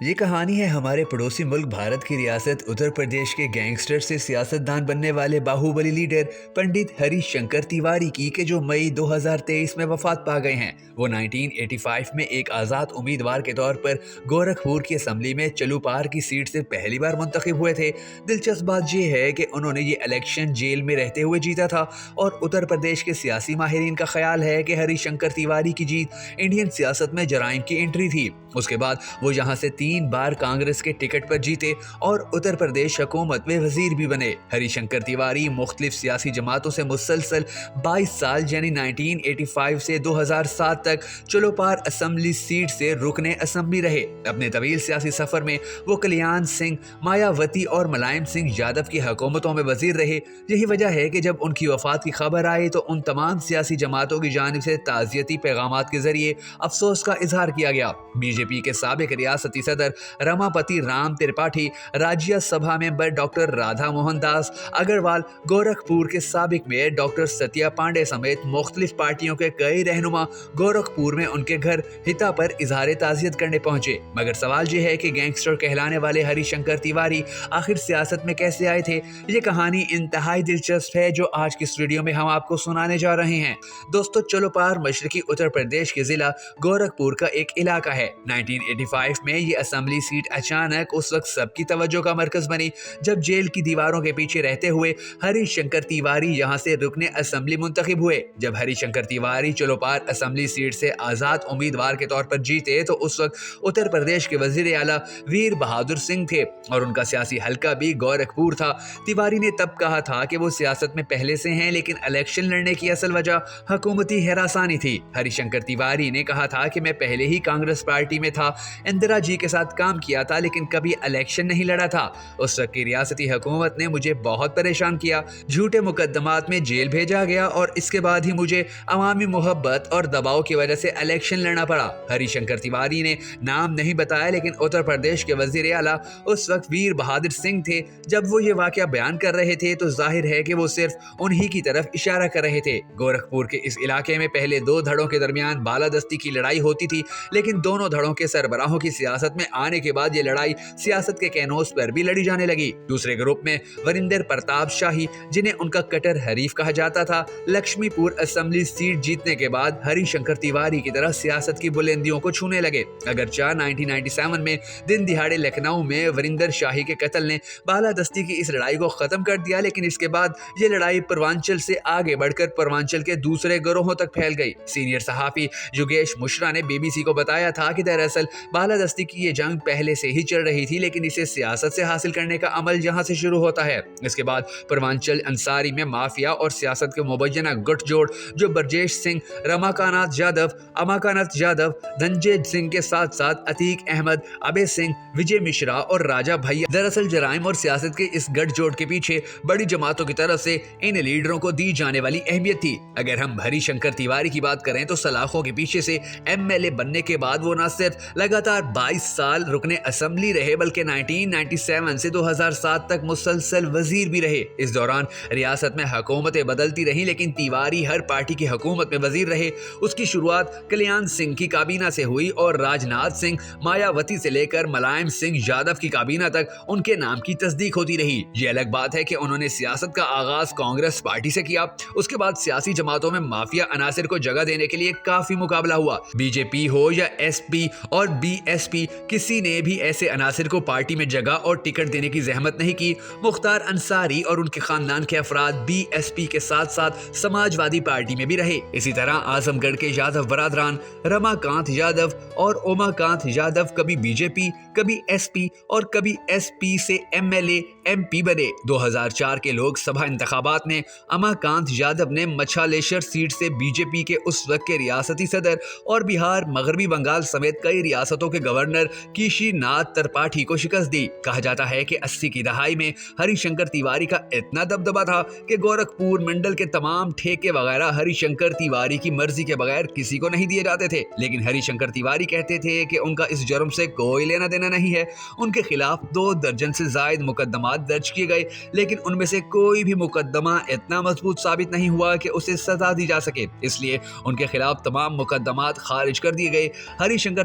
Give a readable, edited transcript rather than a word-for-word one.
یہ کہانی ہے ہمارے پڑوسی ملک بھارت کی ریاست اتر پردیش کے گینگسٹر سے سیاستدان بننے والے باہوبلی لیڈر پنڈت ہری شنکر تیواری کی کہ جو مئی 2023 میں وفات پا گئے ہیں۔ وہ 1985 میں ایک آزاد امیدوار کے طور پر گورکھپور کی اسمبلی میں چلوپار کی سیٹ سے پہلی بار منتخب ہوئے تھے۔ دلچسپ بات یہ ہے کہ انہوں نے یہ الیکشن جیل میں رہتے ہوئے جیتا تھا، اور اتر پردیش کے سیاسی ماہرین کا خیال ہے کہ ہری شنکر تیواری کی جیت انڈین سیاست میں جرائم کی انٹری تھی۔ اس کے بعد وہ یہاں سے 3 بار کانگریس کے ٹکٹ پر جیتے اور اتر پردیش حکومت میں وزیر بھی بنے۔ ہری شنکر تیواری مختلف سیاسی جماعتوں سے مسلسل 22 سال یعنی 1985 سے 2007 تک چلوپار اسمبلی سیٹ سے رکن اسمبلی رہے۔ اپنے طویل سیاسی سفر میں وہ کلیان سنگھ، مایاوتی اور ملائم سنگھ یادو کی حکومتوں میں وزیر رہے۔ یہی وجہ ہے کہ جب ان کی وفات کی خبر آئی تو ان تمام سیاسی جماعتوں کی جانب سے تعزیتی پیغامات کے ذریعے افسوس کا اظہار کیا گیا۔ بی جے پی کے سابق ریاستی صدر رماپتی رام ترپاٹھی، راجیہ سبھا ممبر ڈاکٹر رادھا موہن داس اگروال، گورکھپور کے سابق میئر ڈاکٹر ستیا پانڈے سمیت مختلف پارٹیوں کے کئی رہنما گورکھپور میں ان کے گھر ہتا پر اظہار تعزیت کرنے پہنچے۔ مگر سوال یہ ہے کہ گینگسٹر کہلانے والے ہری شنکر تیواری آخر سیاست میں کیسے آئے تھے؟ یہ کہانی انتہائی دلچسپ ہے جو آج کی اس ویڈیو میں ہم آپ کو سنانے جا رہے ہیں۔ دوستو، چلوپار مشرقی اتر پردیش کے ضلع گورکھپور کا ایک علاقہ ہے۔ 1985 میں یہ اسمبلی سیٹ اچانک اس وقت سب کی توجہ کا مرکز بنی جب جیل کی دیواروں کے پیچھے رہتے ہوئے ہری شنکر تیواری یہاں سے رکن اسمبلی منتخب ہوئے۔ جب ہری شنکر تیواری چلوپار اسمبلی سیٹ سے آزاد امیدوار کے طور پر جیتے تو اس وقت اتر پردیش کے وزیر اعلیٰ ویر بہادر سنگھ تھے اور ان کا سیاسی حلقہ بھی گورکھپور تھا۔ تیواری نے تب کہا تھا کہ وہ سیاست میں پہلے سے ہیں، لیکن الیکشن لڑنے کی اصل وجہ حکومتی ہراسانی تھی۔ ہری شنکر تیواری نے کہا تھا کہ میں پہلے ہی کانگریس پارٹی میں تھا، اندرا جی کے ساتھ کام کیا تھا، لیکن کبھی الیکشن نہیں لڑا تھا۔ اس وقت کی ریاستی حکومت نے مجھے بہت پریشان کیا، جھوٹے مقدمات میں جیل بھیجا گیا اور اس کے بعد ہی مجھے عوامی محبت اور دباؤ کی وجہ سے الیکشن لڑنا پڑا۔ ہری شنکر تیواری نے نام نہیں بتایا، لیکن اتر پردیش کے وزیر اعلیٰ اس وقت ویر بہادر سنگھ تھے۔ جب وہ یہ واقعہ بیان کر رہے تھے تو ظاہر ہے کہ وہ صرف انہی کی طرف اشارہ کر رہے تھے۔ گورکھپور کے اس علاقے میں پہلے 2 دھڑوں کے درمیان بالادستی کی لڑائی ہوتی تھی، لیکن دونوں دھڑوں کے سربراہوں کی سیاست میں آنے کے بعد یہ لڑائی سیاست کے کینوس پر بھی لڑی جانے لگی۔ دوسرے گروپ میں وریندر پرتاپ شاہی، جنہیں ان کا کٹر حریف کہا جاتا تھا، لکشمی پور اسمبلی سیٹ جیتنے کے بعد ہری شنکر تیواری کی طرح سیاست کی بلندیوں کو چھونے لگے۔ اگرچہ 1997 میں دن دہاڑے لکھنؤ میں وریندر شاہی کے قتل نے بالادستی کی اس لڑائی کو ختم کر دیا، لیکن اس کے بعد یہ لڑائی پوروانچل سے آگے بڑھ کر پوروانچل کے دوسرے گروہوں تک پھیل گئی۔ سینئر صحافی یوگیش مشرا نے بی بی سی کو بتایا تھا کہ دراصل بالادستی کی یہ جنگ پہلے سے ہی چل رہی تھی، لیکن اسے سیاست سے حاصل کرنے کا عمل یہاں سے شروع ہوتا ہے۔ اس کے بعد پوروانچل انصاری میں مافیا اور سیاست کے مبینہ گٹھ جوڑ جو برجیش سنگھ، رماکانت یادو، اماکانت یادو، دھننجے سنگھ کے ساتھ ساتھ عتیق احمد، ابے سنگھ، وجے مشرا اور راجا بھیا، دراصل جرائم اور سیاست کے اس گٹھ جوڑ کے پیچھے بڑی جماعتوں کی طرف سے ان لیڈروں کو دی جانے والی اہمیت تھی۔ اگر ہم ہری شنکر تیواری کی بات کریں تو سلاخوں کے پیچھے سے ایم ایل اے بننے کے بعد وہ نہ صرف لگاتار 22 سال رکن اسمبلی رہے بلکہ 1997 سے 2007 تک مسلسل وزیر بھی رہے۔ اس دوران ریاست میں حکومتیں بدلتی رہیں، لیکن تیواری ہر پارٹی کی حکومت میں وزیر رہے۔ اس کی شروعات کلیان سنگھ کی کابینہ سے ہوئی اور راجناتھ سنگھ، مایاوتی سے لے کر ملائم سنگھ یادو کی کابینہ تک ان کے نام کی تصدیق ہوتی رہی۔ یہ الگ بات ہے کہ انہوں نے سیاست کا آغاز کانگریس پارٹی سے کیا۔ اس کے بعد سیاسی جماعتوں میں مافیا عناصر کو جگہ دینے کے لیے کافی مقابلہ ہوا۔ بی جے پی ہو یا ایس پی اور بی ایس پی، کسی نے بھی ایسے عناصر کو پارٹی میں جگہ اور ٹکٹ دینے کی زحمت نہیں کی۔ مختار انصاری اور ان کے خاندان کے افراد بی ایس پی کے ساتھ ساتھ سماج وادی پارٹی میں بھی رہے۔ اسی طرح اعظم گڑھ کے یادو برادران رماکانت یادو اور اوماکانت یادو کبھی بی جے پی، کبھی ایس پی اور کبھی ایس پی سے M L A, M P بنے۔ 2004 کے لوک سبھا انتخابات میں اماکانت یادو نے مچھالیشور سیٹ سے بی جے پی کے اس وقت کے ریاستی صدر اور بہار، مغربی بنگال سمیت کئی ریاستوں کے گورنر کیشی ناتھ ترپاٹھی کو شکست دی۔ کہا جاتا ہے کہ 80 کی دہائی میں ہری شنکر تیواری کا اتنا دبدبا تھا کہ گورکھپور منڈل کے تمام ٹھیکے وغیرہ ہری شنکر تیواری کی مرضی کے بغیر کسی کو نہیں دیے جاتے تھے، لیکن ہری شنکر تیواری کہتے تھے کہ ان کا اس جرم سے کوئی لینا دینا نہیں ہے۔ ان کے خلاف 2 درجن سے زائد مقدمات درج کیے گئے، لیکن ان میں سے کوئی بھی مقدمہ اتنا مضبوط ثابت نہیں ہوا کہ اسے سزا دی جا سکے، اس لیے ان کے خلاف تمام مقدمات خارج کر دیے گئے۔ ہری شنکر